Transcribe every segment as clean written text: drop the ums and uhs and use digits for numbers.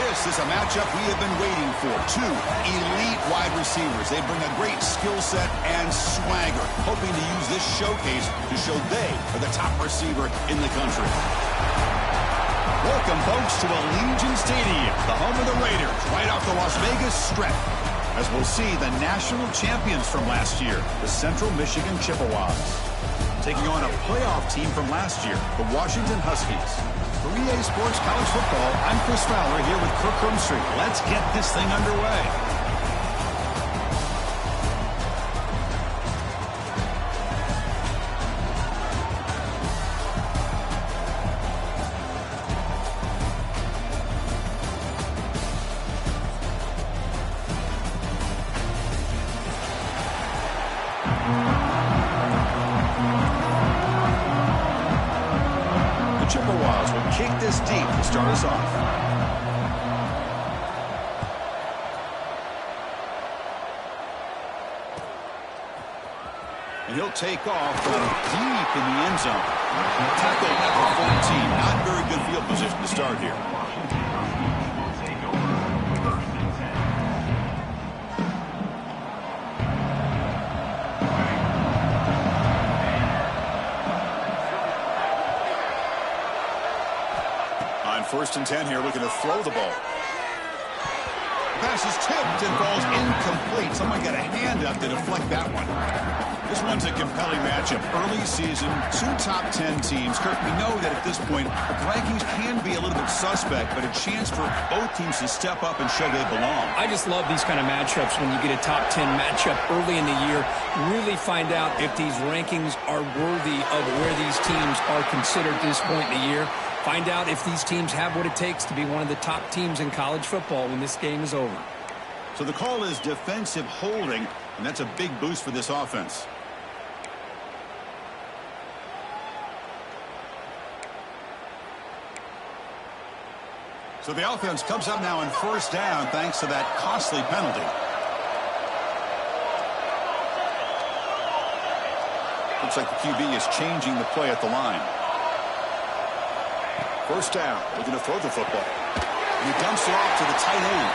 This is a matchup we have been waiting for. Two elite wide receivers. They bring a great skill set and swagger, hoping to use this showcase to show they are the top receiver in the country. Welcome, folks, to Allegiant Stadium, the home of the Raiders, right off the Las Vegas Strip, as we'll see the national champions from last year, the Central Michigan Chippewas, taking on a playoff team from last year, the Washington Huskies. For EA Sports College Football, I'm Chris Fowler here with Kirk Crumstreet. Let's get this thing underway. Chippewas will kick this deep to start us off. And he'll take off deep in the end zone. Tackle at the 14. Not very good field position to start here. First and 10 here, looking to throw the ball. Pass is tipped and falls incomplete. Someone got a hand up to deflect that one. This one's a compelling matchup. Early season, two top 10 teams. Kirk, we know that at this point, the rankings can be a little bit suspect, but a chance for both teams to step up and show they belong. I just love these kind of matchups when you get a top 10 matchup early in the year. Really find out if these rankings are worthy of where these teams are considered at this point in the year. Find out if these teams have what it takes to be one of the top teams in college football when this game is over. So the call is defensive holding, and that's a big boost for this offense. So the offense comes up now in first down thanks to that costly penalty. Looks like the QB is changing the play at the line. First down, looking to throw the football. And he dumps it off to the tight end.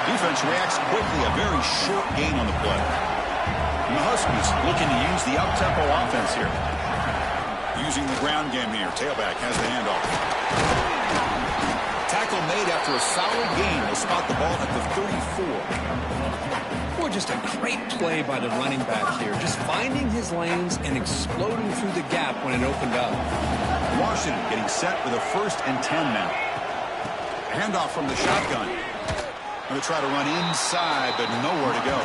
Defense reacts quickly, a very short gain on the play. And the Huskies looking to use the up-tempo offense here. Using the ground game here. Tailback has the handoff. Tackle made after a solid gain. They'll spot the ball at the 34. Boy, just a great play by the running back here. Just finding his lanes and exploding through the gap when it opened up. Washington getting set for the 1st and 10 now. Handoff from the shotgun. Going to try to run inside, but nowhere to go.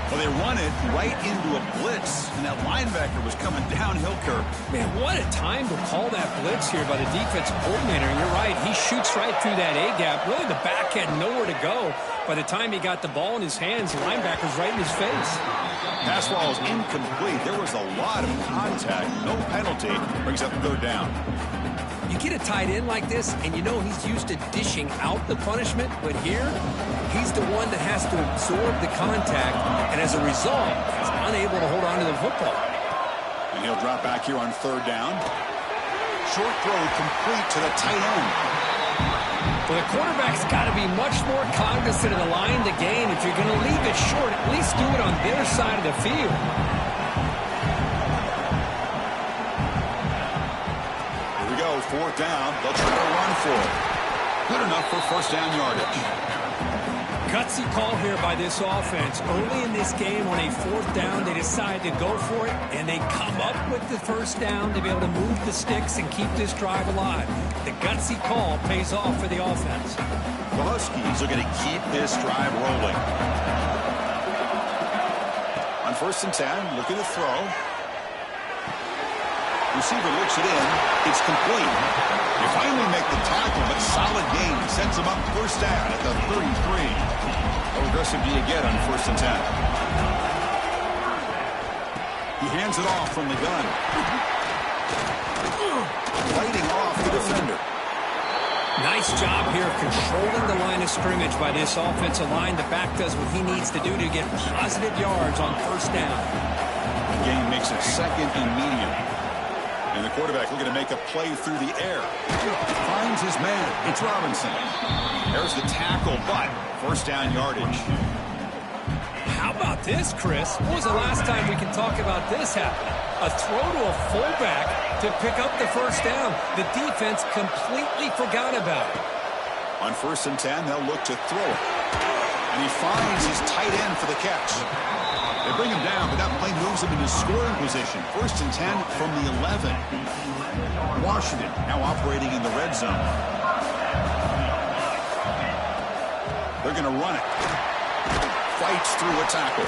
Well, they run it right into a blitz, and that linebacker was coming downhill, Kirk. Man, what a time to call that blitz here by the defensive coordinator. And you're right, he shoots right through that A-gap. Really, the back had nowhere to go. By the time he got the ball in his hands, the linebacker's right in his face. Pass ball is incomplete. There was a lot of contact. No penalty. Brings up 3rd down. You get a tight end like this, and you know he's used to dishing out the punishment, but here, he's the one that has to absorb the contact, and as a result, he's unable to hold on to the football. And he'll drop back here on 3rd down. Short throw complete to the tight end. Well, the quarterback's got to be much more cognizant of the line to gain. If you're going to leave it short, at least do it on their side of the field. Here we go, 4th down. They'll try to run for it. Good enough for 1st down yardage. Gutsy call here by this offense. Early in this game on a 4th down, they decide to go for it, and they come up with the 1st down to be able to move the sticks and keep this drive alive. The gutsy call pays off for the offense. The Huskies are going to keep this drive rolling. On 1st and 10, looking to throw. Receiver looks it in. It's complete. They finally make the tackle, but solid gain. Sets them up 1st down at the 33. How aggressive do you get on 1st and 10? He hands it off from the gun. Fighting off the defender. Nice job here of controlling the line of scrimmage by this offensive line. The back does what he needs to do to get positive yards on 1st down. The game makes it 2nd and medium. And And the quarterback looking to make a play through the air. Finds his man. It's Robinson. There's the tackle, but first down yardage. How about this, Chris? When was the last time we can talk about this happening? A throw to a fullback to pick up the first down. The defense completely forgot about it. On 1st and 10, they'll look to throw it. And he finds his tight end for the catch. They bring him down, but that play moves him into scoring position. 1st and 10 from the 11. Washington now operating in the red zone. They're going to run it. Fights through a tackle.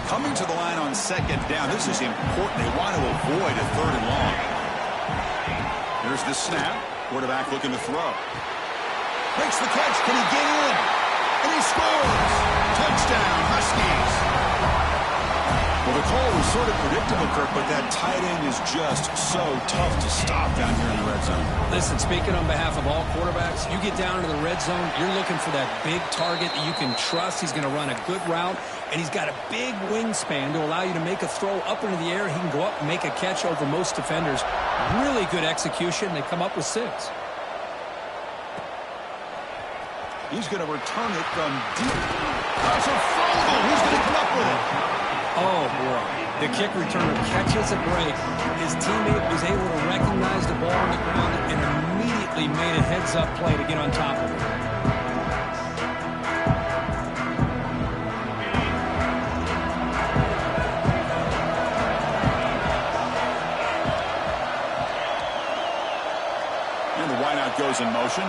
Coming to the line on 2nd down. This is important. They want to avoid a 3rd and long. Here's the snap. Quarterback looking to throw. Makes the catch. Can he get in? And he scores. Touchdown, Huskies. Well, the call was sort of predictable, Kirk, but that tight end is just so tough to stop down here in the red zone. Listen, speaking on behalf of all quarterbacks, you get down into the red zone, you're looking for that big target that you can trust. He's going to run a good route, and he's got a big wingspan to allow you to make a throw up into the air. He can go up and make a catch over most defenders. Really good execution. They come up with 6. He's going to return it from deep. That's a fumble. Who's going to come up with it? Oh, boy. The kick returner catches a break. His teammate was able to recognize the ball on the ground and immediately made a heads-up play to get on top of it. And the wideout goes in motion.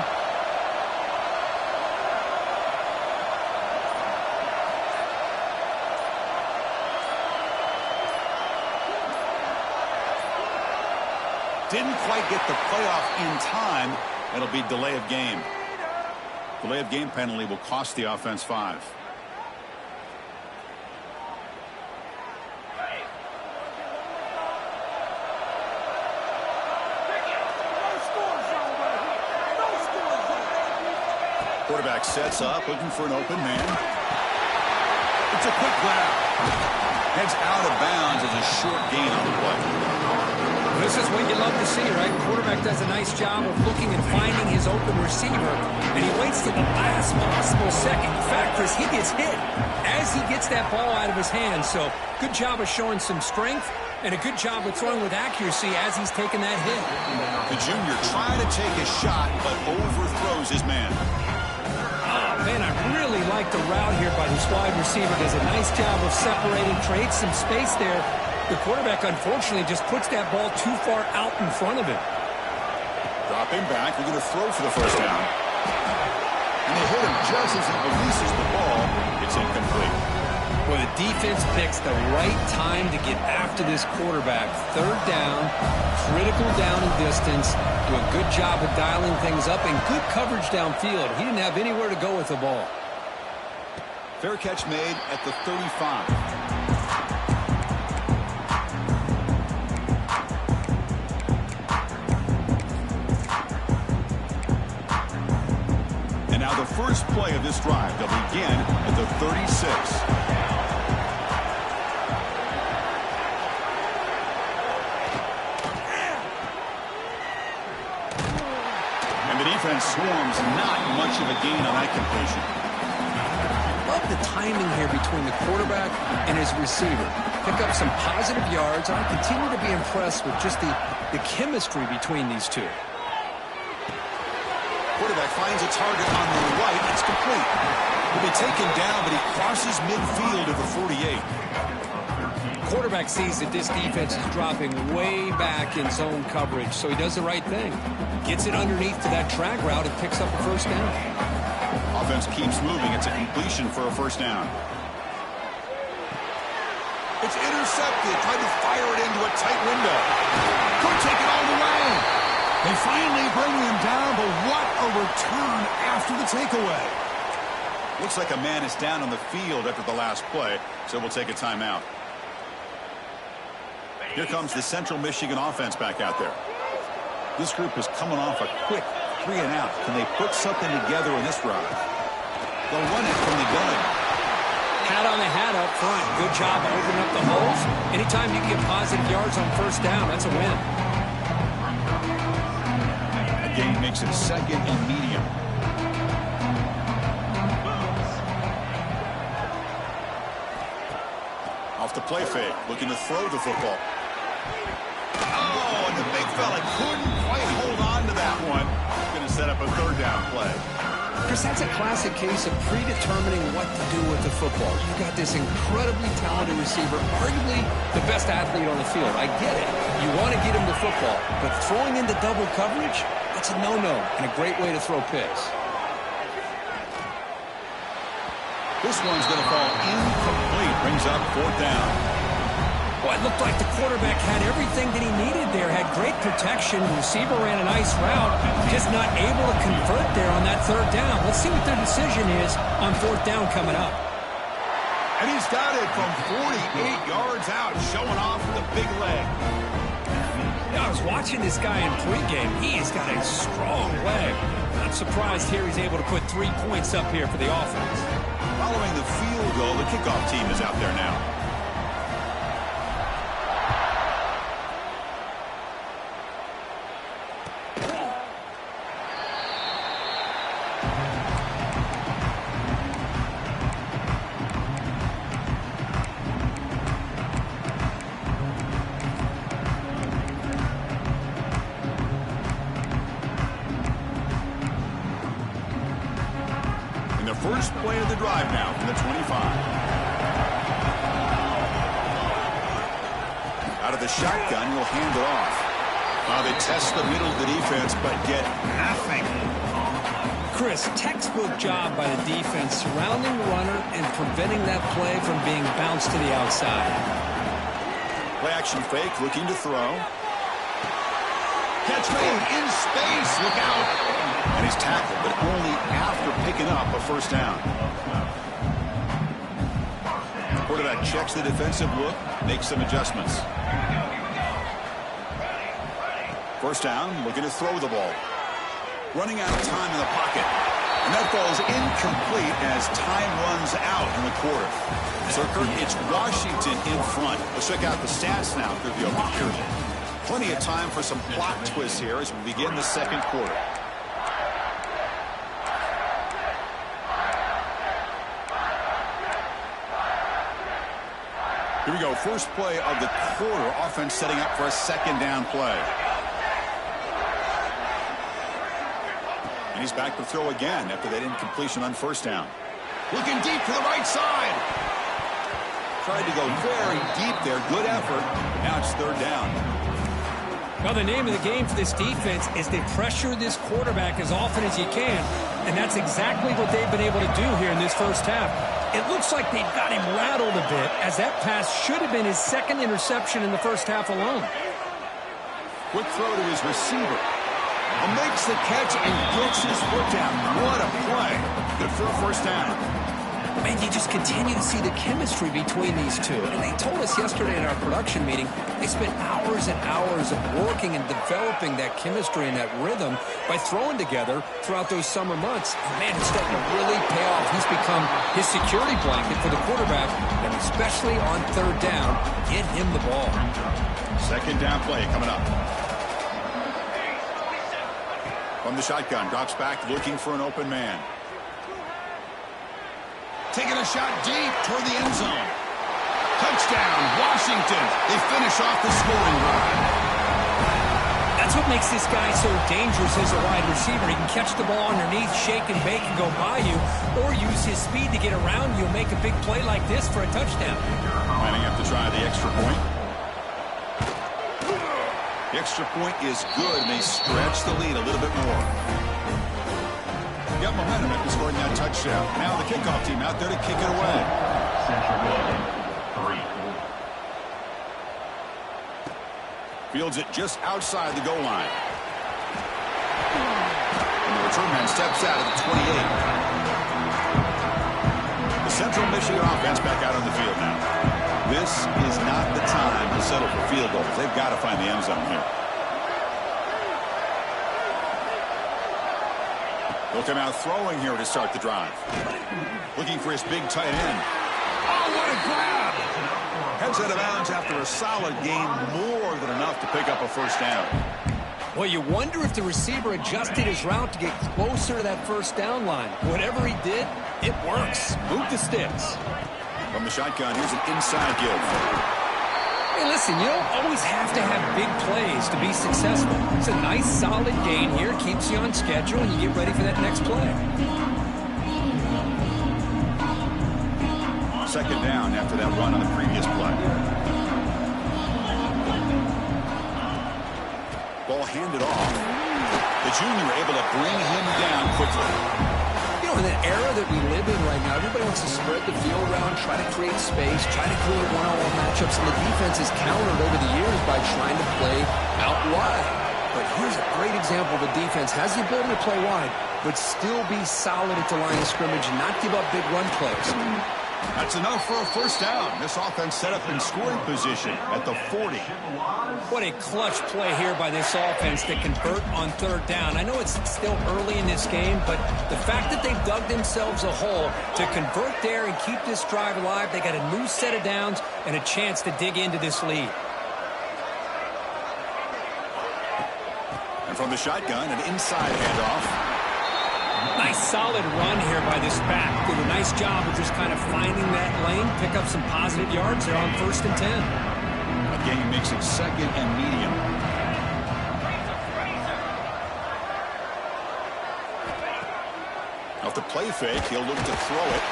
Didn't quite get the playoff in time. It'll be delay of game. Delay of game penalty will cost the offense 5. Quarterback sets up, looking for an open man. It's a quick grab. Heads out of bounds as a short gain on the play. This is what you love to see, right? The quarterback does a nice job of looking and finding his open receiver, and he waits to the last possible second. In fact, Chris, he gets hit as he gets that ball out of his hands. So good job of showing some strength and a good job of throwing with accuracy as he's taking that hit. The junior trying to take a shot, but overthrows his man. Oh, man, I really like the route here by this wide receiver. Does a nice job of separating, creates some space there. The quarterback, unfortunately, just puts that ball too far out in front of him. Dropping back, they're going to throw for the first down. And they hit him just as he releases the ball. It's incomplete. Well, the defense picks the right time to get after this quarterback. 3rd down, critical down in distance. Do a good job of dialing things up and good coverage downfield. He didn't have anywhere to go with the ball. Fair catch made at the 35. First play of this drive. They'll begin at the 36. And the defense swarms. Not much of a gain on that completion. Love the timing here between the quarterback and his receiver. Pick up some positive yards. I continue to be impressed with just the chemistry between these two. Quarterback finds a target on the right. It's complete. He'll be taken down, but he crosses midfield at the 48. Quarterback sees that this defense is dropping way back in zone coverage, so he does the right thing. Gets it underneath to that track route and picks up a first down. Offense keeps moving. It's a completion for a first down. It's intercepted. Tried to fire it into a tight window. Could take it all the way. They finally bring him down, but what a return after the takeaway. Looks like a man is down on the field after the last play, so we'll take a timeout. Here comes the Central Michigan offense back out there. This group is coming off a quick 3 and out. Can they put something together in this drive? They'll run it from the gun. Hat on the hat up front. Good job opening up the holes. Anytime you can get positive yards on first down, that's a win. The gain makes it second and medium. Off the play fake, looking to throw the football. Oh, and the big fella couldn't quite hold on to that one. Going to set up a third down play. Chris, that's a classic case of predetermining what to do with the football. You've got this incredibly talented receiver, arguably the best athlete on the field. I get it. You want to get him the football, but throwing into double coverage, that's a no-no and a great way to throw picks. This one's going to fall incomplete. Brings up fourth down. Well, it looked like the quarterback had everything that he needed there. Had great protection. The receiver ran a nice route. Just not able to convert there on that third down. Let's see what their decision is on fourth down coming up. And he's got it from 48 yards out, showing off the big leg. I was watching this guy in pregame. He has got a strong leg. Not surprised here he's able to put 3 points up here for the offense. Following the field goal, the kickoff team is out there now. First play of the drive now from the 25. Out of the shotgun, he'll hand it off. They test the middle of the defense, but get nothing. Chris, textbook job by the defense surrounding the runner and preventing that play from being bounced to the outside. Play action fake, looking to throw. Catch made in space. Look out. And he's tackled, but only after picking up a first down. Quarterback checks the defensive look, makes some adjustments. First down, looking to throw the ball. Running out of time in the pocket. And that falls incomplete as time runs out in the quarter. So, Kurt, it's Washington in front. Let's check out the stats now through the open period. Plenty of time for some plot twists here as we begin the second quarter. Here we go, first play of the quarter. Offense setting up for a second down play. And he's back to throw again after that incompletion on first down. Looking deep to the right side. Tried to go very deep there. Good effort. Now it's third down. Well, the name of the game for this defense is to pressure this quarterback as often as you can. And that's exactly what they've been able to do here in this first half. It looks like they've got him rattled a bit, as that pass should have been his second interception in the first half alone. Quick throw to his receiver. And makes the catch and gets his foot down. What a play. Good for a first down. Man, you just continue to see the chemistry between these two. And they told us yesterday in our production meeting, they spent hours and hours of working and developing that chemistry and that rhythm by throwing together throughout those summer months. And man, it's starting to really pay off. He's become his security blanket for the quarterback, and especially on third down, get him the ball. Second down play coming up. From the shotgun, drops back looking for an open man. Taking a shot deep toward the end zone. Touchdown, Washington. They finish off the scoring drive. That's what makes this guy so dangerous as a wide receiver. He can catch the ball underneath, shake and bake and go by you, or use his speed to get around you and make a big play like this for a touchdown. Lining up to try the extra point. The extra point is good, and they stretch the lead a little bit more. Got momentum after scoring that touchdown. Now the kickoff team out there to kick it away. Fields it just outside the goal line. And the return man steps out at the 28. The Central Michigan offense back out on the field now. This is not the time to settle for field goals. They've got to find the end zone here. He'll come out throwing here to start the drive. Looking for his big tight end. Oh, what a grab! Heads out of bounds after a solid gain, more than enough to pick up a first down. Well, you wonder if the receiver adjusted his route to get closer to that first down line. Whatever he did, it works. Move the sticks. From the shotgun, here's an inside give. Hey, listen, you don't always have to have big plays to be successful. It's a nice, solid gain here. Keeps you on schedule, and you get ready for that next play. Second down after that run on the previous play. Ball handed off. The junior able to bring him down quickly. You know, in the era that we live in right now, everybody wants to spread the field around, try to create space, try to create one-on-one matchups, and the defense is countered over the years by trying to play out wide. But here's a great example of a defense has the ability to play wide, but still be solid at the line of scrimmage and not give up big run plays. That's enough for a first down. This offense set up in scoring position at the 40. What a clutch play here by this offense to convert on third down. I know it's still early in this game, but the fact that they've dug themselves a hole to convert there and keep this drive alive, they got a new set of downs and a chance to dig into this lead. And from the shotgun, an inside handoff. Nice solid run here by this back. Did a nice job of just kind of finding that lane, pick up some positive yards there on 1st and 10. A gain makes it 2nd and medium. Off the play fake, he'll look to throw it.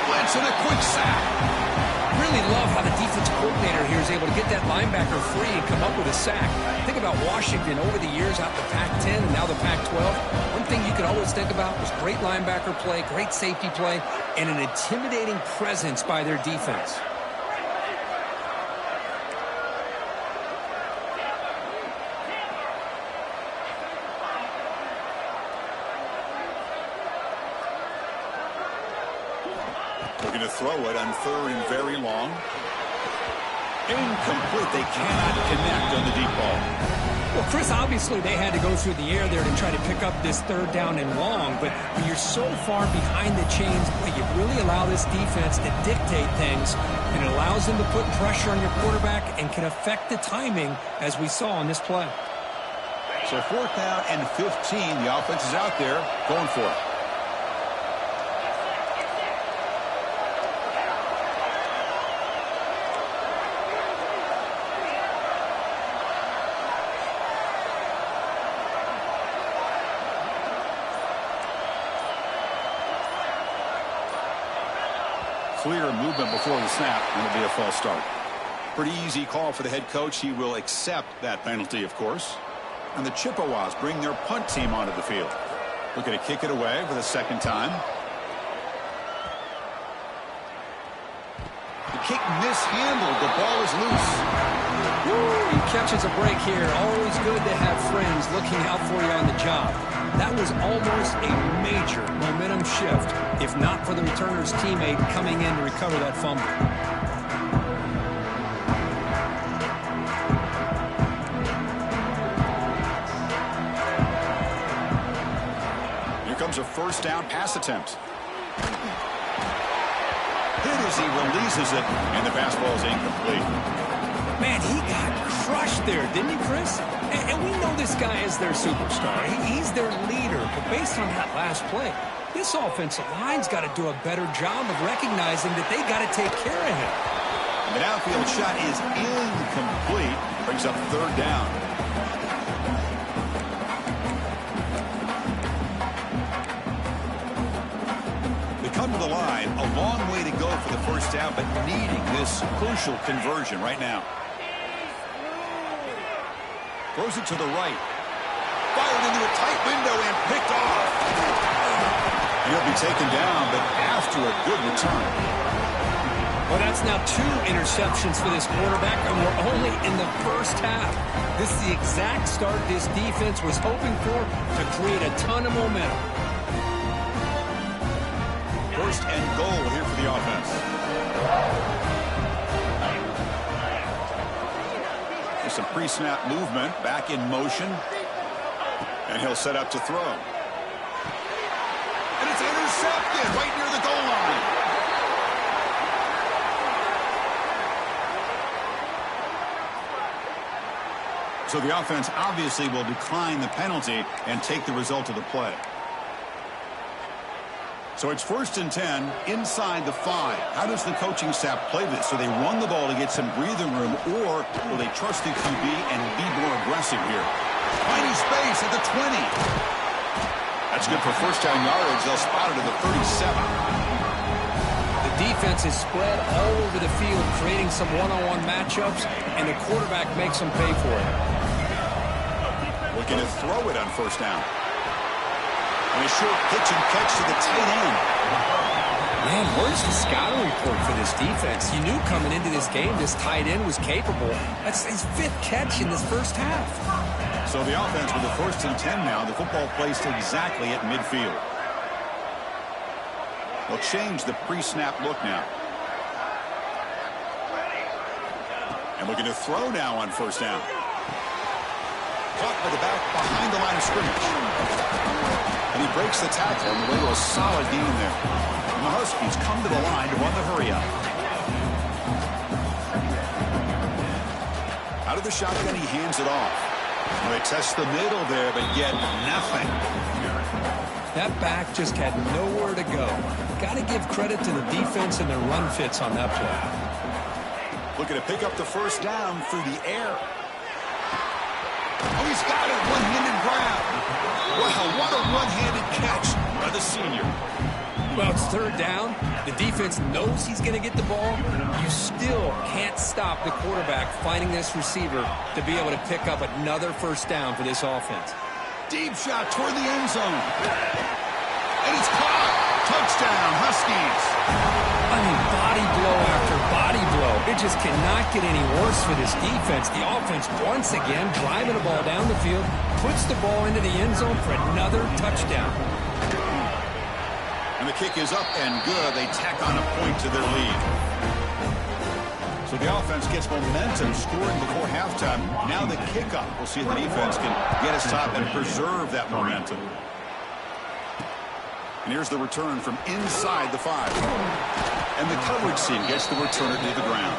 Blitz and a quick sack. Really love how the defensive coordinator here is able to get that linebacker free and come up with a sack. Think about Washington over the years out the Pac-10 and now the Pac-12. One thing you could always think about was great linebacker play, great safety play, and an intimidating presence by their defense. Looking to throw it on 3rd and very long. Incomplete. They cannot connect on the deep ball. Well, Chris, obviously they had to go through the air there to try to pick up this 3rd down and long, but when you're so far behind the chains, boy, you really allow this defense to dictate things, and it allows them to put pressure on your quarterback and can affect the timing, as we saw on this play. So 4th down and 15. The offense is out there going for it. Clear movement before the snap, and it'll be a false start. Pretty easy call for the head coach. He will accept that penalty, of course. And the Chippewas bring their punt team onto the field. Looking to kick it away for the 2nd time. The kick mishandled. The ball is loose. Woo, he catches a break here. Always good to have friends looking out for you on the job. That was almost a major momentum shift, if not for the returner's teammate coming in to recover that fumble. Here comes a 1st down pass attempt. Hit as he releases it, and the pass ball is incomplete. Man, he got crushed there, didn't he, Chris? And we know this guy is their superstar. He's their leader. But based on that last play, this offensive line's got to do a better job of recognizing that they got to take care of him. The downfield shot is incomplete. Brings up 3rd down. They come to the line. A long way to go for the 1st down, but needing this crucial conversion right now. Throws it to the right. Fired into a tight window and picked off. He'll be taken down, but after a good return. Well, that's now 2 interceptions for this quarterback, and we're only in the 1st half. This is the exact start this defense was hoping for to create a ton of momentum. 1st and goal here for the offense. There's some pre-snap movement, back in motion. And he'll set up to throw. And it's intercepted right near the goal line. So the offense obviously will decline the penalty and take the result of the play. So it's 1st and 10 inside the 5. How does the coaching staff play this? So they run the ball to get some breathing room, or will they trust the QB and be more aggressive here? Finding space at the 20. That's good for first down yardage. They'll spot it at the 37. The defense is spread all over the field, creating some one-on-one matchups, and the quarterback makes them pay for it. Looking to throw it on 1st down. And a short pitch and catch to the tight end. Man, where's the scouting report for this defense? You knew coming into this game this tight end was capable. That's his 5th catch in this first half. So the offense with the 1st and 10 now. The football placed exactly at midfield. They'll change the pre-snap look now. And looking to throw now on 1st down. Caught by the back behind the line of scrimmage. And he breaks the tackle on the way to a solid gain there. And the Huskies come to the line to run the hurry up. Out of the shotgun, he hands it off. Well, they test the middle there, but get nothing. That back just had nowhere to go. Got to give credit to the defense and their run fits on that play. Looking to pick up the 1st down through the air. Oh, he's got it. One-handed grab. Wow, what a one-handed catch by the senior. Well, it's 3rd down. The defense knows he's going to get the ball. You still can't stop the quarterback finding this receiver to be able to pick up another 1st down for this offense. Deep shot toward the end zone. And it's caught. Touchdown, Huskies. I mean, body blow after body blow. It just cannot get any worse for this defense. The offense, once again, driving the ball down the field, puts the ball into the end zone for another touchdown. And the kick is up and good. They tack on a point to their lead. So the offense gets momentum, scoring before halftime. Now the kickoff. We'll see if the defense can get a stop and preserve that momentum. And here's the return from inside the 5. And the coverage team gets the returner to the ground.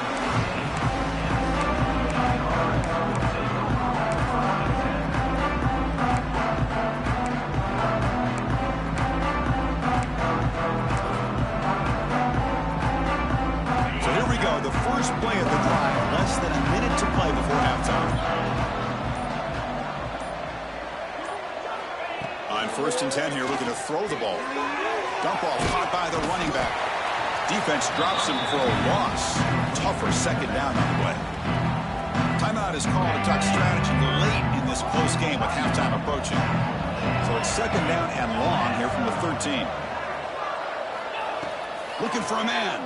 So here we go. The first play of the drive. Less than a minute to play before halftime. On 1st and 10 here, looking to throw the ball. Dump off caught by the running back. Defense drops him for a loss. Tougher 2nd down on the way. Timeout is called to talk strategy late in this close game with halftime approaching. So it's 2nd down and long here from the 13. Looking for a man.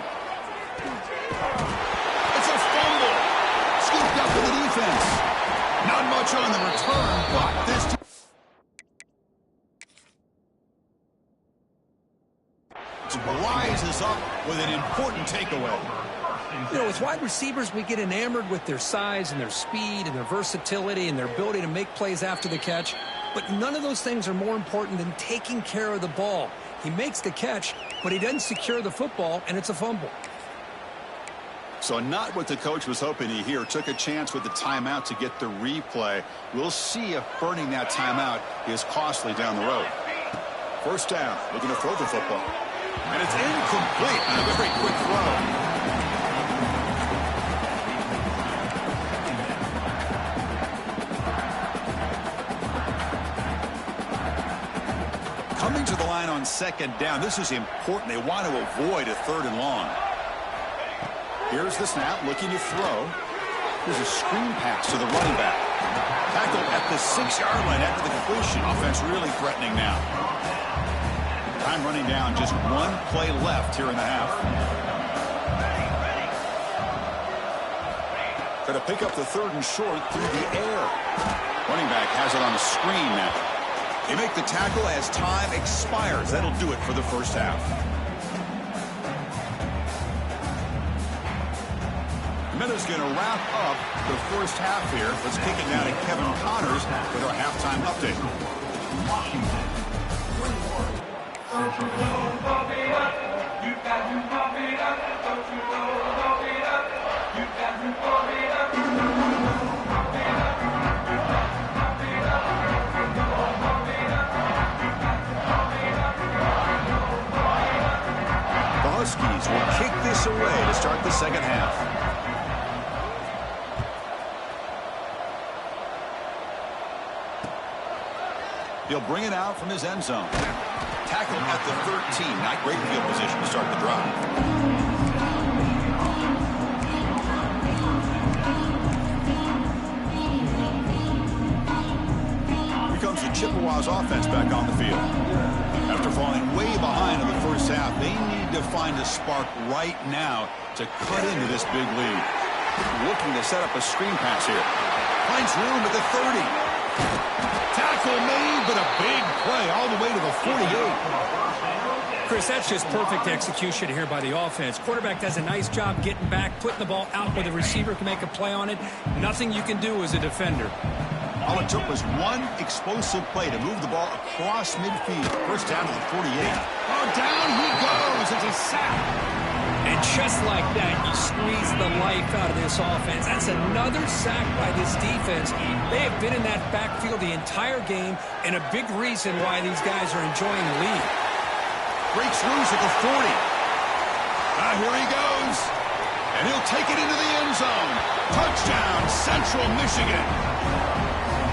It's a fumble. Scooped up for the defense. Not much on the return, but this rises up with an important takeaway. You know, with wide receivers, we get enamored with their size and their speed and their versatility and their ability to make plays after the catch. But none of those things are more important than taking care of the ball. He makes the catch, but he doesn't secure the football, and it's a fumble. So not what the coach was hoping to hear. Took a chance with the timeout to get the replay. We'll see if burning that timeout is costly down the road. 1st down, looking to throw the football. And it's incomplete on a very quick throw. Coming to the line on 2nd down. This is important. They want to avoid a 3rd and long. Here's the snap, looking to throw. There's a screen pass to the running back. Tackled at the 6-yard line after the completion. Offense really threatening now. Time running down, just one play left here in the half. Going to pick up the 3rd and short through the air. Running back has it on the screen now. They make the tackle as time expires. That'll do it for the first half. Minutes going to wrap up the first half here. Let's kick it down to Kevin Connors with our halftime update. offense will kick this away to start the second half. He'll bring it out from his end zone. Tackle at the 13. Not great field position to start the drive. Here comes the Chippewas offense back on the field. After falling way behind in the first half, they need to find a spark right now to cut into this big lead. Looking to set up a screen pass here. Finds room at the 30. Tackle made, but a big play all the way to the 48. Chris, that's just perfect execution here by the offense. Quarterback does a nice job getting back, putting the ball out where the receiver can make a play on it. Nothing you can do as a defender. All it took was one explosive play to move the ball across midfield. First down to the 48. Oh, down he goes. It's a sack. And just like that, you squeeze the life out of this offense. That's another sack by this defense. They have been in that backfield the entire game, and a big reason why these guys are enjoying the lead. Breaks loose at the 40. Here he goes. And he'll take it into the end zone. Touchdown, Central Michigan.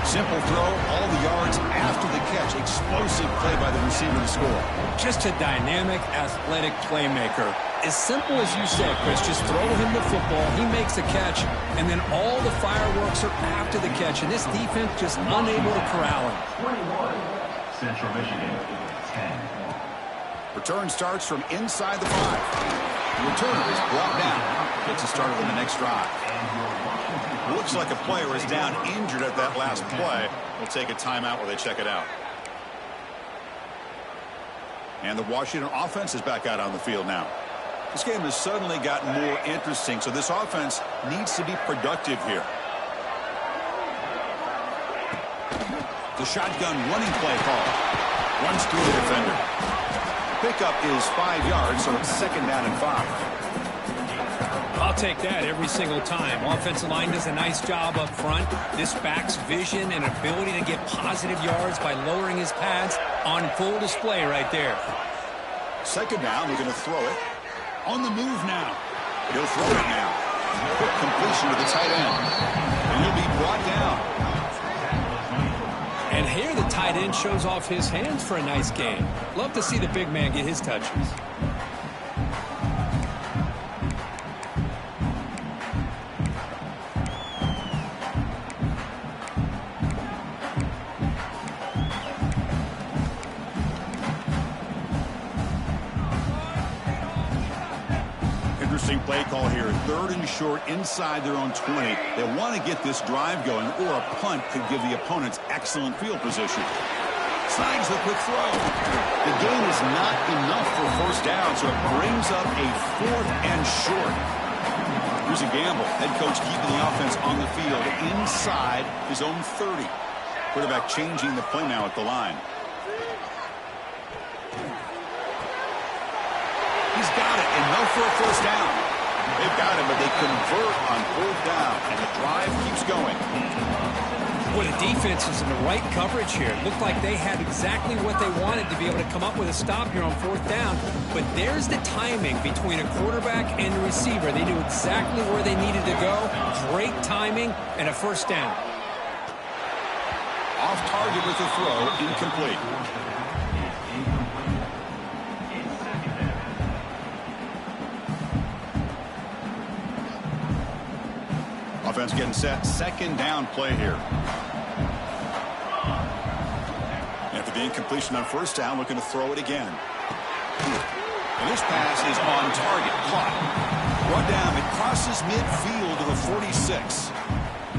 Simple throw, all the yards after the catch. Explosive play by the receiver to score. Just a dynamic, athletic playmaker. As simple as you said, Chris, just throw him the football, he makes a catch, and then all the fireworks are after the catch, and this defense just unable to corral him. 21, Central Michigan, 10. Return starts from inside the 5. The returner is brought down. Gets it started on the next drive. Looks like a player is down injured at that last play. We'll take a timeout while they check it out. And the Washington offense is back out on the field now. This game has suddenly gotten more interesting, so this offense needs to be productive here. The shotgun running play call. Runs through the defender. Pickup is 5 yards, so it's second down and 5. I'll take that every single time. Offensive line does a nice job up front. This back's vision and ability to get positive yards by lowering his pads on full display right there. Second down, they're going to throw it. On the move now. He'll throw it now. Quick completion to the tight end. And he'll be brought down. And here the tight end shows off his hands for a nice game. Love to see the big man get his touches. Play call here. 3rd and short inside their own 20. They want to get this drive going, or a punt could give the opponents excellent field position. Slides the quick throw. The game is not enough for first down, so it brings up a 4th and short. Here's a gamble. Head coach keeping the offense on the field inside his own 30. Quarterback changing the play now at the line. He's got it, enough for a first down. They've got it, but they convert on 4th down, and the drive keeps going. Well, the defense is in the right coverage here. It looked like they had exactly what they wanted to be able to come up with a stop here on 4th down. But there's the timing between a quarterback and a receiver. They knew exactly where they needed to go. Great timing and a first down. Off target with the throw, incomplete. Offense getting set. Second down play here. After the incompletion on first down, looking to throw it again. And this pass is on target. Caught. Run down. It crosses midfield to the 46.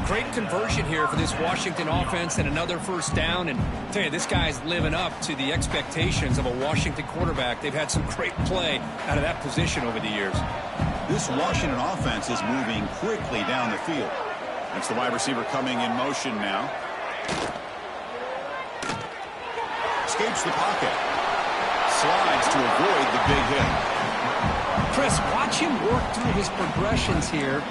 Great conversion here for this Washington offense and another first down. And I'll tell you, this guy's living up to the expectations of a Washington quarterback. They've had some great play out of that position over the years. This Washington offense is moving quickly down the field. That's the wide receiver coming in motion now. Escapes the pocket. Slides to avoid the big hit. Chris, watch him work through his progressions here.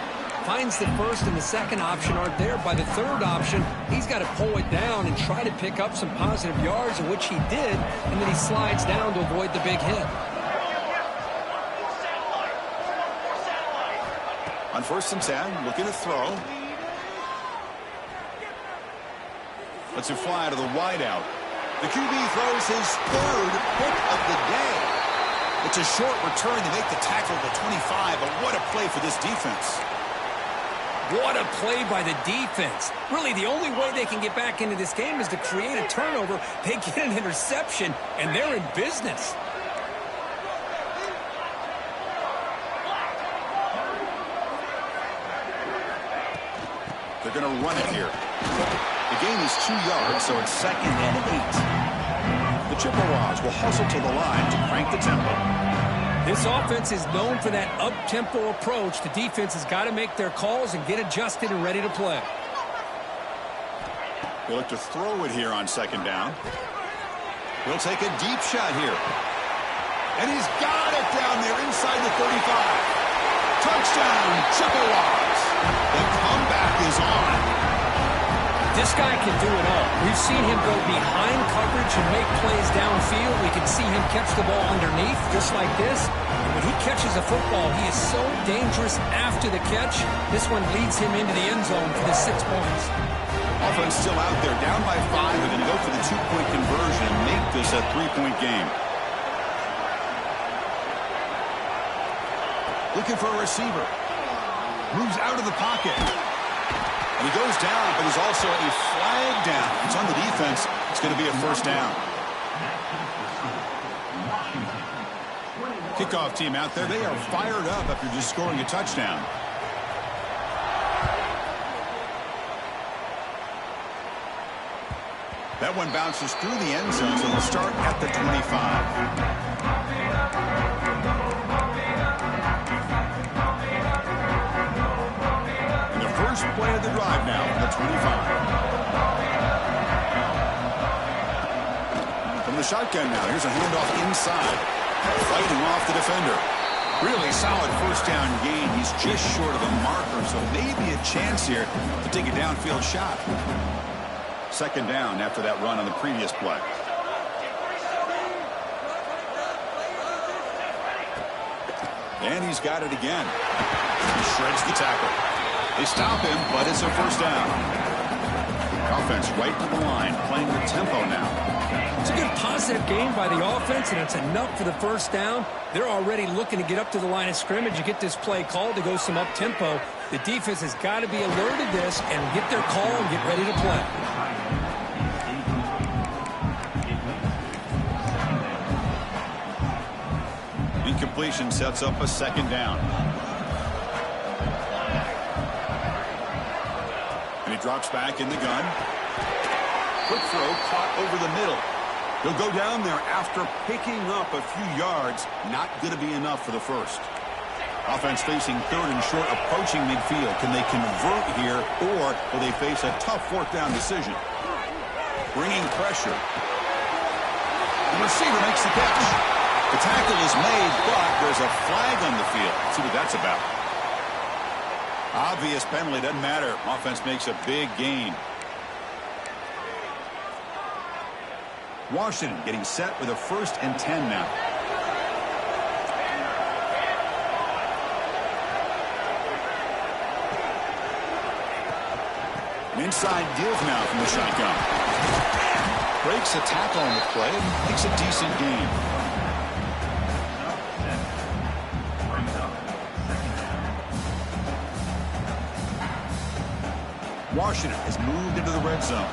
Finds the first and the second option aren't there. By the third option, he's got to pull it down and try to pick up some positive yards, of which he did, and then he slides down to avoid the big hit. On 1st and 10, looking to throw. Lets it fly to the wideout. The QB throws his 3rd pick of the day. It's a short return to make the tackle at the 25, but what a play for this defense. What a play by the defense. Really, the only way they can get back into this game is to create a turnover. They get an interception, and they're in business. They're going to run it here. The gain is 2 yards, so it's 2nd and 8. The Chippewas will hustle to the line to crank the tempo. This offense is known for that up-tempo approach. The defense has got to make their calls and get adjusted and ready to play. They look to throw it here on 2nd down. He'll take a deep shot here. And he's got it down there inside the 35. Touchdown, Chippewas. The comeback is on. This guy can do it all. We've seen him go behind coverage and make plays downfield. We can see him catch the ball underneath, just like this. And when he catches a football, he is so dangerous after the catch. This one leads him into the end zone for the 6 points. Offense still out there, down by 5. They're going to go for the 2-point conversion and make this a 3-point game. Looking for a receiver. Moves out of the pocket. And he goes down, but there's also a flag down. It's on the defense. It's going to be a 1st down. Kickoff team out there. They are fired up after just scoring a touchdown. That one bounces through the end zone, so they'll start at the 25. First play of the drive now from the 25. From the shotgun now, here's a handoff inside. Fighting off the defender. Really solid 1st down gain. He's just short of the marker, so maybe a chance here to take a downfield shot. 2nd down after that run on the previous play. And he's got it again. He shreds the tackle. They stop him, but it's a 1st down. Offense right to the line, playing the tempo now. It's a good positive game by the offense, and it's enough for the 1st down. They're already looking to get up to the line of scrimmage and get this play called to go some up-tempo. The defense has got to be alert to this and get their call and get ready to play. Incompletion sets up a 2nd down. And he drops back in the gun. Quick throw caught over the middle. He'll go down there after picking up a few yards. Not going to be enough for the 1st. Offense facing 3rd and short, approaching midfield. Can they convert here, or will they face a tough 4th down decision? Bringing pressure. The receiver makes the catch. The tackle is made, but there's a flag on the field. Let's see what that's about. Obvious penalty, doesn't matter. Offense makes a big gain. Washington getting set with a 1st and 10 now. An inside give now from the shotgun. Breaks a tackle on the play and makes a decent gain. Washington has moved into the red zone.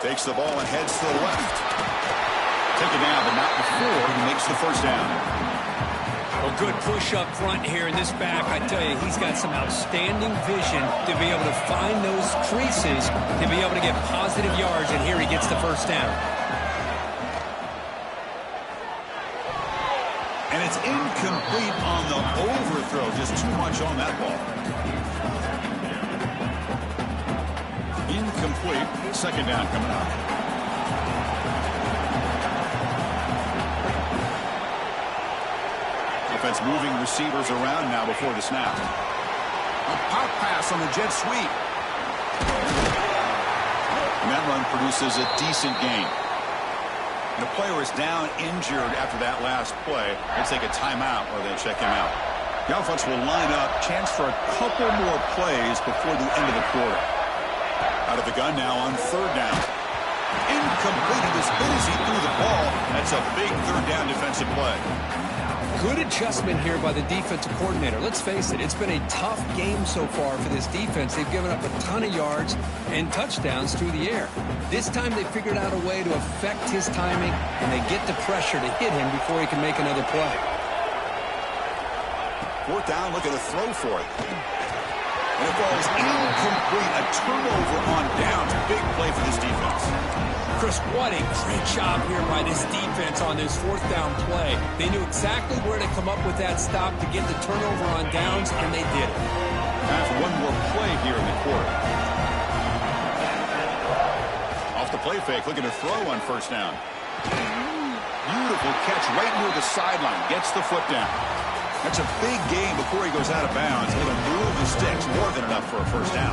Takes the ball and heads to the left. Taken down, but not before he makes the 1st down. A good push up front here in this back. I tell you, he's got some outstanding vision to be able to find those creases, to be able to get positive yards, and here he gets the 1st down. And it's incomplete on the overthrow. Just too much on that ball. Incomplete. 2nd down coming up. Offense moving receivers around now before the snap. A pop pass on the jet sweep. And that run produces a decent gain. The player is down injured after that last play. They'll take a timeout or they check him out. The offense will line up. Chance for a couple more plays before the end of the quarter. Out of the gun now on third down. Incomplete as good as he threw the ball. That's a big third down defensive play. Good adjustment here by the defensive coordinator. Let's face it, it's been a tough game so far for this defense. They've given up a ton of yards and touchdowns through the air. This time they figured out a way to affect his timing, and they get the pressure to hit him before he can make another play. Fourth down, looking to throw for it. And it falls incomplete. A turnover on downs. Big play for this defense. Chris, what a great job here by this defense on this fourth down play. They knew exactly where to come up with that stop to get the turnover on downs, and they did it. Time for one more play here in the quarter. Off the play fake, looking to throw on first down. Beautiful catch right near the sideline. Gets the foot down. That's a big gain before he goes out of bounds. Able to move the sticks, more than enough for a first down.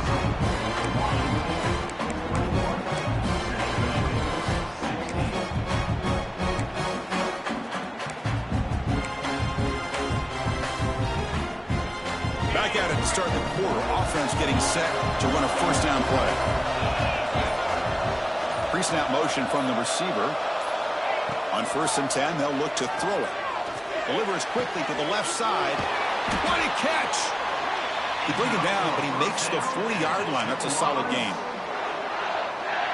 Back at it to start the quarter. Offense getting set to run a first down play. Pre-snap motion from the receiver. On 1st and 10, they'll look to throw it. Delivers quickly to the left side. What a catch! He brings him down, but he makes the 40-yard line. That's a solid game.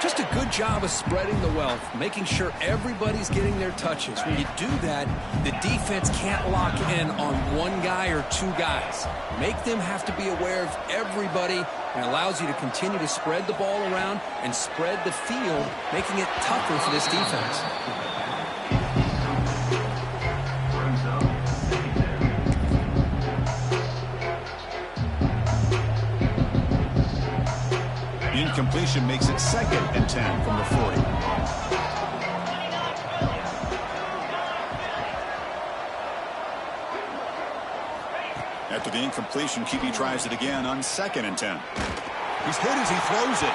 Just a good job of spreading the wealth, making sure everybody's getting their touches. When you do that, the defense can't lock in on one guy or two guys. Make them have to be aware of everybody, and allows you to continue to spread the ball around and spread the field, making it tougher for this defense. Incompletion makes it 2nd and 10 from the 40. After the incompletion, QB tries it again on 2nd and 10. He's hit as he throws it.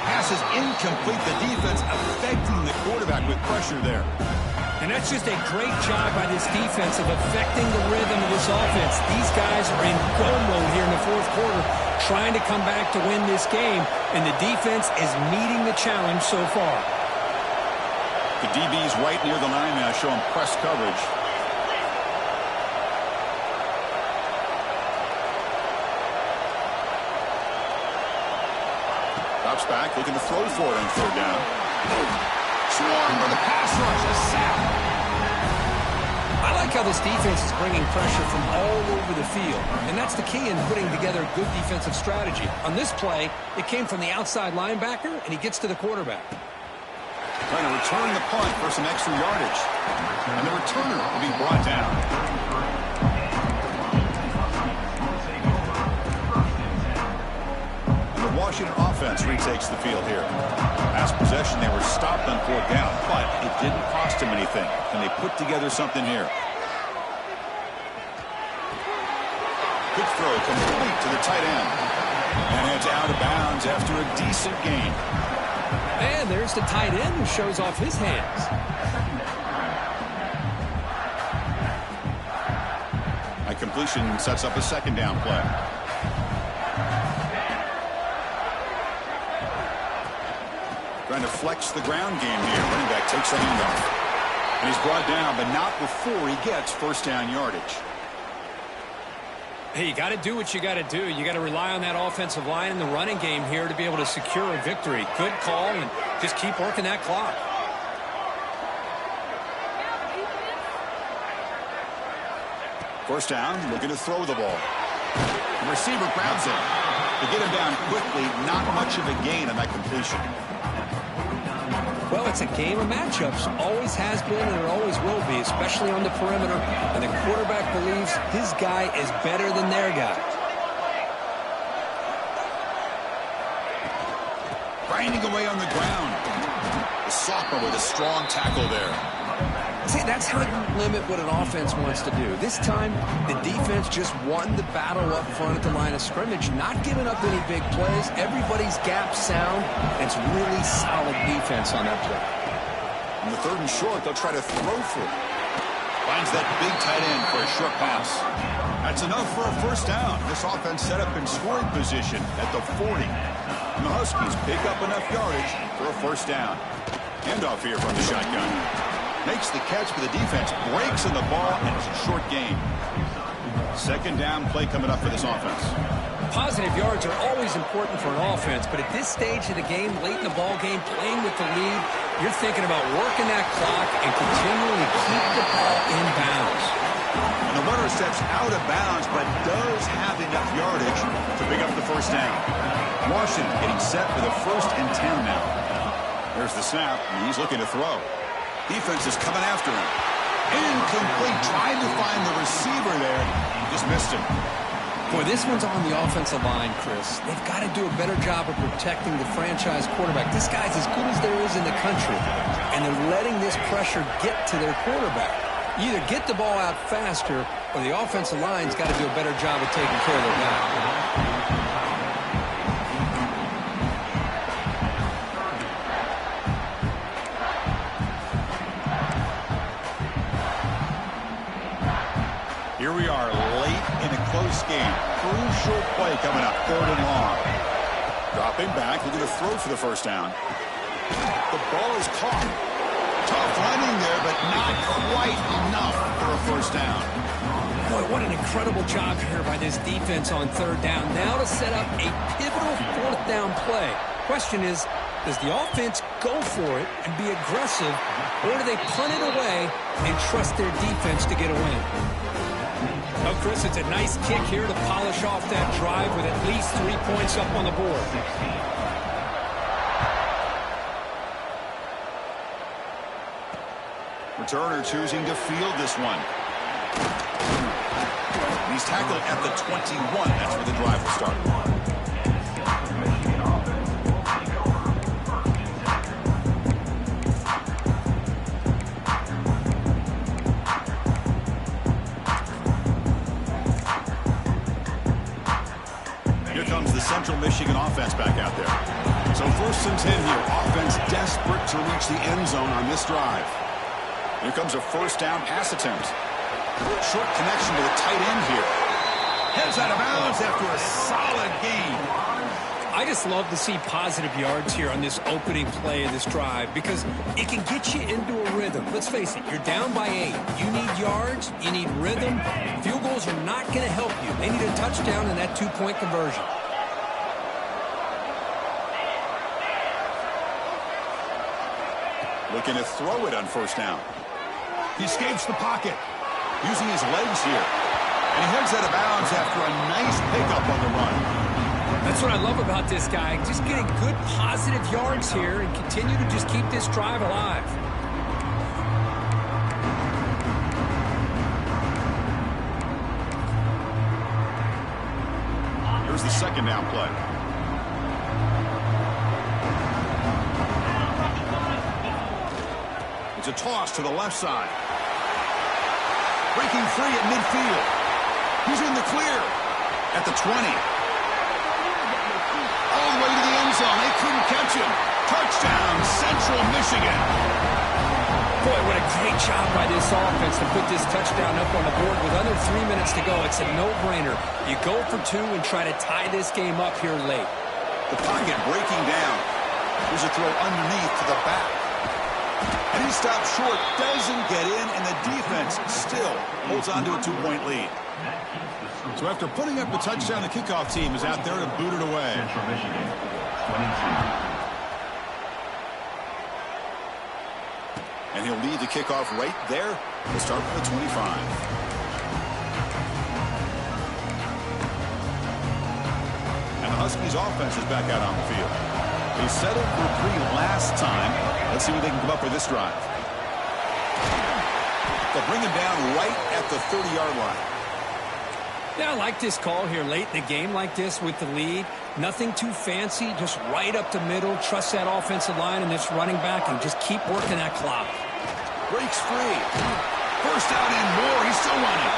Pass is incomplete. The defense affecting the quarterback with pressure there. And that's just a great job by this defense of affecting the rhythm of this offense. These guys are in go mode here in the fourth quarter, trying to come back to win this game, and the defense is meeting the challenge so far. The DB's right near the line now, showing press coverage. Drops back, looking to throw for it on third down. Swarmed by the pass rush, a sack. I like how this defense is bringing pressure from all over the field, and that's the key in putting together a good defensive strategy. On this play, it came from the outside linebacker, and he gets to the quarterback. Trying to return the punt for some extra yardage. And the returner will be brought down. And the Washington offense retakes the field here. Last possession, they were stopped on fourth down, but it didn't cost them anything. And they put together something here. Good throw, complete to the tight end. And it's out of bounds after a decent gain. And there's the tight end who shows off his hands. That completion sets up a second down play. Trying to flex the ground game here. Running back takes the handoff. And he's brought down, but not before he gets first down yardage. Hey, you got to do what you got to do. You got to rely on that offensive line in the running game here to be able to secure a victory. Good call, and just keep working that clock. First down, looking to throw the ball. The receiver grabs it. To get him down quickly, not much of a gain on that completion. Well, it's a game of matchups. Always has been, and it always will be, especially on the perimeter. And the quarterback believes his guy is better than their guy. Grinding away on the ground. The sophomore with a strong tackle there. See, that's how you limit what an offense wants to do. This time, the defense just won the battle up front at the line of scrimmage, not giving up any big plays. Everybody's gap sound, and it's really solid defense on that play. On the 3rd and short, they'll try to throw for it. Finds that big tight end for a short pass. That's enough for a first down. This offense set up in scoring position at the 40. And the Huskies pick up enough yardage for a first down. Handoff here from the shotgun. Makes the catch, but the defense breaks in the ball, and it's a short gain. Second down play coming up for this offense. Positive yards are always important for an offense, but at this stage of the game, late in the ball game, playing with the lead, you're thinking about working that clock and continuing to keep the ball in bounds. And the runner steps out of bounds, but does have enough yardage to pick up the first down. Washington getting set for the 1st and 10 now. There's the snap, and he's looking to throw. Defense is coming after him. Incomplete, trying to find the receiver there. Just missed him. Boy, this one's on the offensive line, Chris. They've got to do a better job of protecting the franchise quarterback. This guy's as good as there is in the country, and they're letting this pressure get to their quarterback. You either get the ball out faster, or the offensive line's got to do a better job of taking care of their guy. Here we are late in a close game. Crucial play coming up, 3rd and long. Dropping back, looking to throw for the first down. The ball is caught. Tough running there, but not quite enough for a first down. Boy, what an incredible job here by this defense on 3rd down. Now to set up a pivotal 4th down play. Question is, does the offense go for it and be aggressive, or do they punt it away and trust their defense to get a win? Oh, Chris, it's a nice kick here to polish off that drive with at least 3 points up on the board. Returner choosing to field this one. He's tackled at the 21. That's where the drive will start. Central Michigan offense back out there. So 1st and 10 here. Offense desperate to reach the end zone on this drive. Here comes a first down pass attempt. Short connection to the tight end here. Heads out of bounds after a solid gain. I just love to see positive yards here on this opening play of this drive because it can get you into a rhythm. Let's face it, you're down by 8. You need yards, you need rhythm. Field goals are not going to help you. They need a touchdown and that 2-point conversion. Looking to throw it on first down. He escapes the pocket, using his legs here. And he heads out of bounds after a nice pickup on the run. That's what I love about this guy. Just getting good positive yards here and continue to just keep this drive alive. Here's the second down play. It's a toss to the left side. Breaking free at midfield. He's in the clear at the 20. All the way to the end zone. They couldn't catch him. Touchdown, Central Michigan. Boy, what a great job by this offense to put this touchdown up on the board with under 3 minutes to go. It's a no-brainer. You go for 2 and try to tie this game up here late. The pocket breaking down. There's a throw underneath to the back. And he stops short, doesn't get in, and the defense still holds on to a 2-point lead. So after putting up the touchdown, the kickoff team is out there to boot it away. Central Michigan, 22. And he'll lead the kickoff right there. We'll start with the 25. And the Huskies offense is back out on the field. They settled for 3 last time. Let's see what they can come up with this drive. They'll bring him down right at the 30-yard line. Yeah, I like this call here late in the game like this with the lead. Nothing too fancy, just right up the middle. Trust that offensive line and this running back and just keep working that clock. Breaks free. First down and more. He's still running.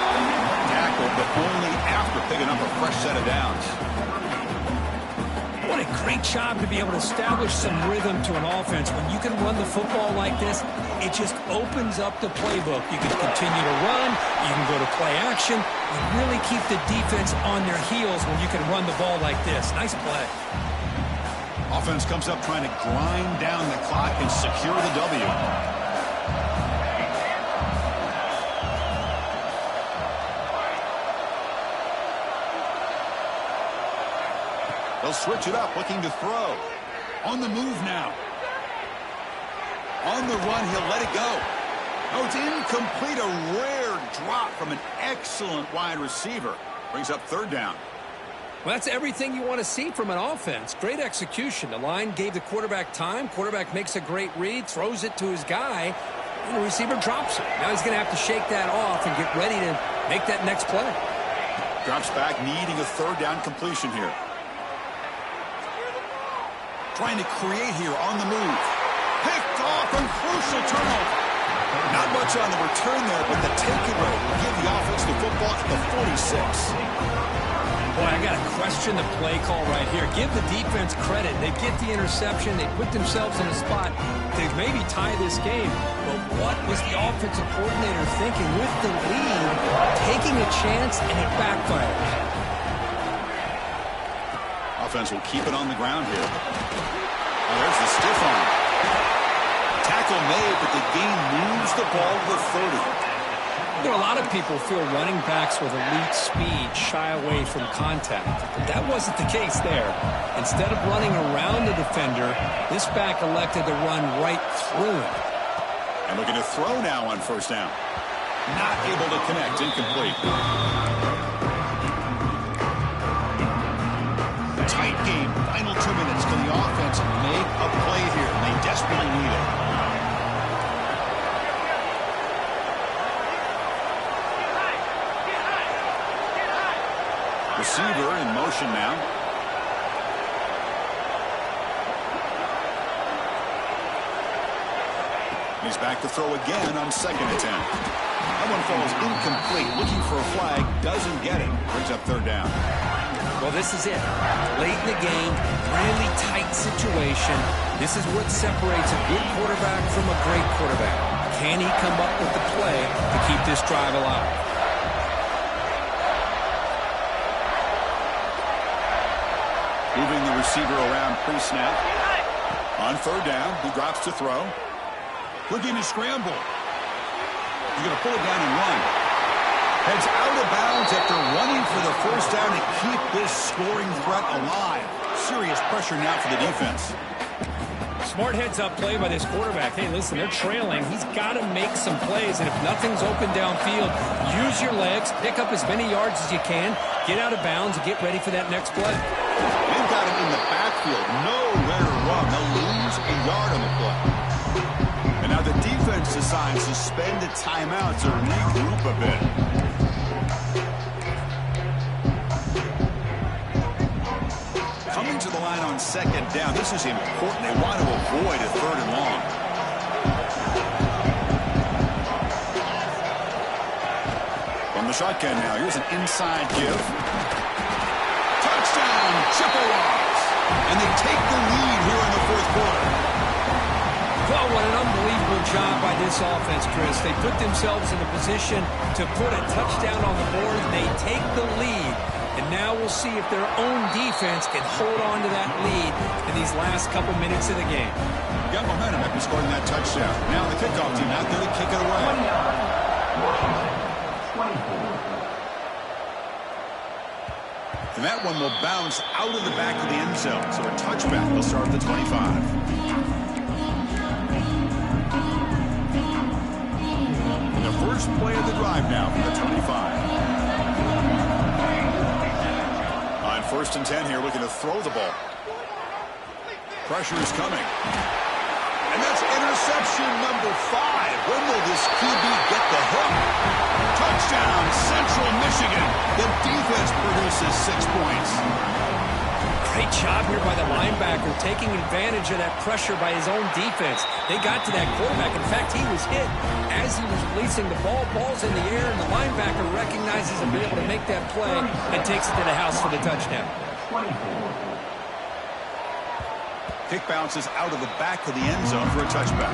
Tackle, but only after picking up a fresh set of downs. What a great job to be able to establish some rhythm to an offense. When you can run the football like this, it just opens up the playbook. You can continue to run. You can go to play action. You really keep the defense on their heels when you can run the ball like this. Nice play. Offense comes up trying to grind down the clock and secure the W. They'll switch it up, looking to throw. On the move now. On the run, he'll let it go. Oh, it's incomplete. A rare drop from an excellent wide receiver. Brings up third down. Well, that's everything you want to see from an offense. Great execution. The line gave the quarterback time. Quarterback makes a great read, throws it to his guy, and the receiver drops it. Now he's going to have to shake that off and get ready to make that next play. Drops back, needing a third down completion here. Trying to create here on the move. Picked off on crucial turnover. Not much on the return there, but the takeaway will give the offense the football at the 46. Boy, I got to question the play call right here. Give the defense credit. They get the interception. They put themselves in a spot to maybe tie this game. But what was the offensive coordinator thinking with the lead, taking a chance, and it backfires? Offense will keep it on the ground here. Oh, there's the stiff arm. Tackle made, but the game moves the ball to the 30. You know, a lot of people feel running backs with elite speed shy away from contact. But that wasn't the case there. Instead of running around the defender, this back elected to run right through him. And looking to throw now on first down. Not able to connect. Incomplete. Tight game. Final 2 minutes. Can the offense make a play here? And they desperately need it. Receiver in motion now. He's back to throw again on second attempt. That one falls incomplete. Looking for a flag. Doesn't get it. Brings up third down. Well, this is it. Late in the game, really tight situation. This is what separates a good quarterback from a great quarterback. Can he come up with the play to keep this drive alive? Moving the receiver around pre-snap. On third down, he drops to throw. Looking to scramble. He's going to pull it down and run. Heads out of bounds after running for the first down to keep this scoring threat alive. Serious pressure now for the defense. Smart heads-up play by this quarterback. Hey, listen, they're trailing. He's got to make some plays, and if nothing's open downfield, use your legs, pick up as many yards as you can, get out of bounds, and get ready for that next play. They've got him in the backfield. Nowhere to run. They'll lose a yard on the play. And now the defense decides to spend a timeout to regroup a bit. Coming to the line on second down. This is important. They want to avoid a third and long. From the shotgun now. Here's an inside give. Touchdown, Chippewas. And they take the lead here in the fourth quarter. Well, what an unbelievable job by this offense, Chris. They put themselves in a position to put a touchdown on the board. They take the lead. And now we'll see if their own defense can hold on to that lead in these last couple minutes of the game. Got momentum after scoring that touchdown. Now the kickoff team out there to kick it away. And that one will bounce out of the back of the end zone. So a touchback will start at the 25. The first play of the drive now from the 25. On first and 10 here, looking to throw the ball. Pressure is coming. And that's interception number 5. When will this QB get the hook? Touchdown, Central Michigan. The defense produces 6 points. Great job here by the linebacker, taking advantage of that pressure by his own defense. They got to that quarterback. In fact, he was hit as he was releasing the ball. Ball's in the air, and the linebacker recognizes and be able to make that play and takes it to the house for the touchdown. Kick bounces out of the back of the end zone for a touchback.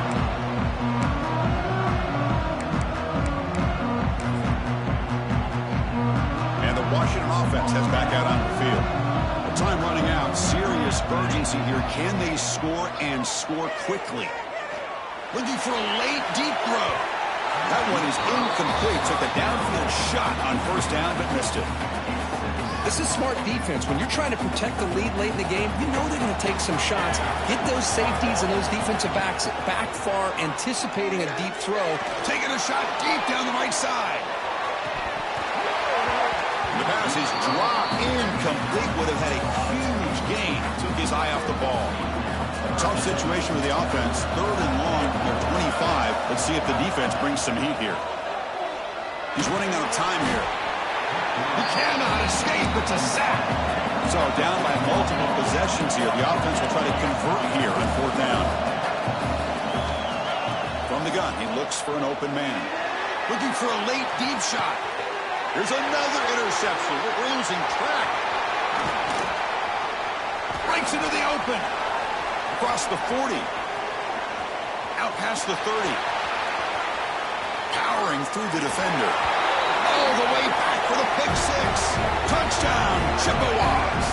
And the Washington offense heads back out on the field. With time running out, serious urgency here. Can they score and score quickly? Looking for a late deep throw. That one is incomplete. Took a downfield shot on first down, but missed it. This is smart defense. When you're trying to protect the lead late in the game, you know they're going to take some shots. Get those safeties and those defensive backs back far, anticipating a deep throw. Taking a shot deep down the right side. The pass is dropped incomplete. Would have had a huge gain. Took his eye off the ball. A tough situation with the offense. 3rd and long at 25. Let's see if the defense brings some heat here. He's running out of time here. He cannot escape. It's a sack. So down by multiple possessions here. The offense will try to convert here on 4th down. From the gun, he looks for an open man. Looking for a late deep shot. Here's another interception. We're losing track. Breaks into the open. Across the 40. Out past the 30. Powering through the defender. All the way back for the pick 6. Touchdown, Chippewas.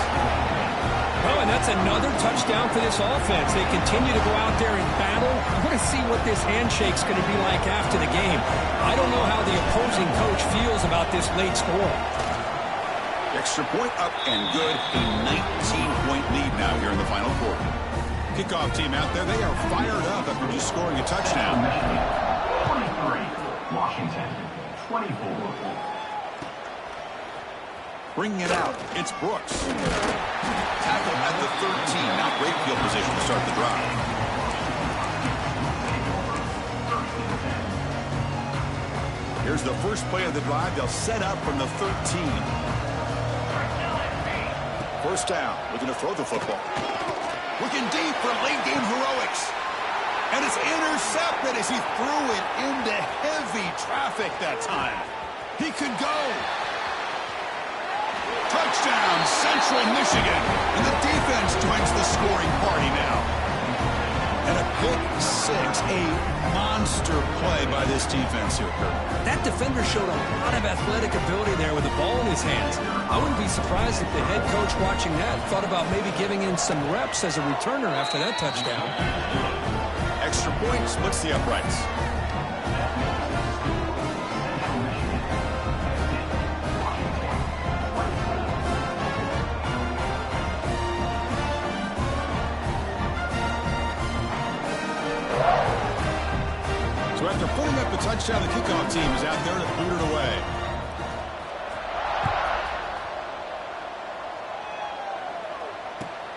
Oh, and that's another touchdown for this offense. They continue to go out there and battle. I want to see what this handshake's going to be like after the game. I don't know how the opposing coach feels about this late score. Extra point up and good. A 19-point lead now here in the final quarter. Kickoff team out there. They are fired up after just scoring a touchdown. 23, Washington. 24. Bringing it out, it's Brooks. Tackle at the 13. Now great field position to start the drive. Here's the first play of the drive. They'll set up from the 13. First down. Looking to throw the football. Looking deep for late game heroics. And it's intercepted as he threw it into heavy traffic that time. He could go. Touchdown, Central Michigan. And the defense joins the scoring party now. And a pick 6, a monster play by this defense here, Kurt. That defender showed a lot of athletic ability there with the ball in his hands. I wouldn't be surprised if the head coach watching that thought about maybe giving in some reps as a returner after that touchdown. Extra point splits the uprights. So after putting up the touchdown, the kickoff team is out there to boot it away.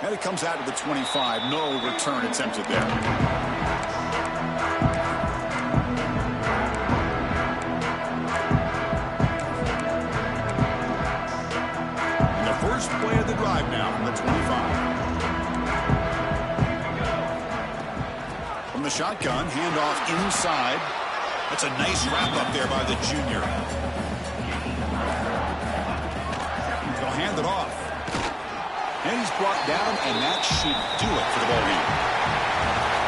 And it comes out to the 25. No return attempted there. First play of the drive now from the 25. From the shotgun, handoff inside. That's a nice wrap up there by the junior. They'll hand it off. And he's brought down, and that should do it for the ball game.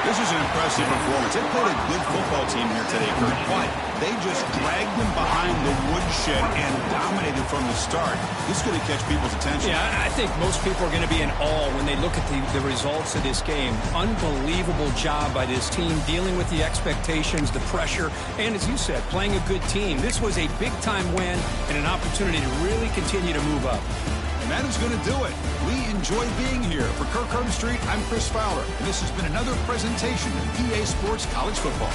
This is an impressive performance. They played a good football team here today, Kurt, but they just dragged them behind the woodshed and dominated from the start. This is going to catch people's attention. Yeah, I think most people are going to be in awe when they look at the results of this game. Unbelievable job by this team, dealing with the expectations, the pressure, and as you said, playing a good team. This was a big-time win and an opportunity to really continue to move up. And that is going to do it. We enjoy being here. For Kirk Street, I'm Chris Fowler, and this has been another presentation of EA Sports College Football.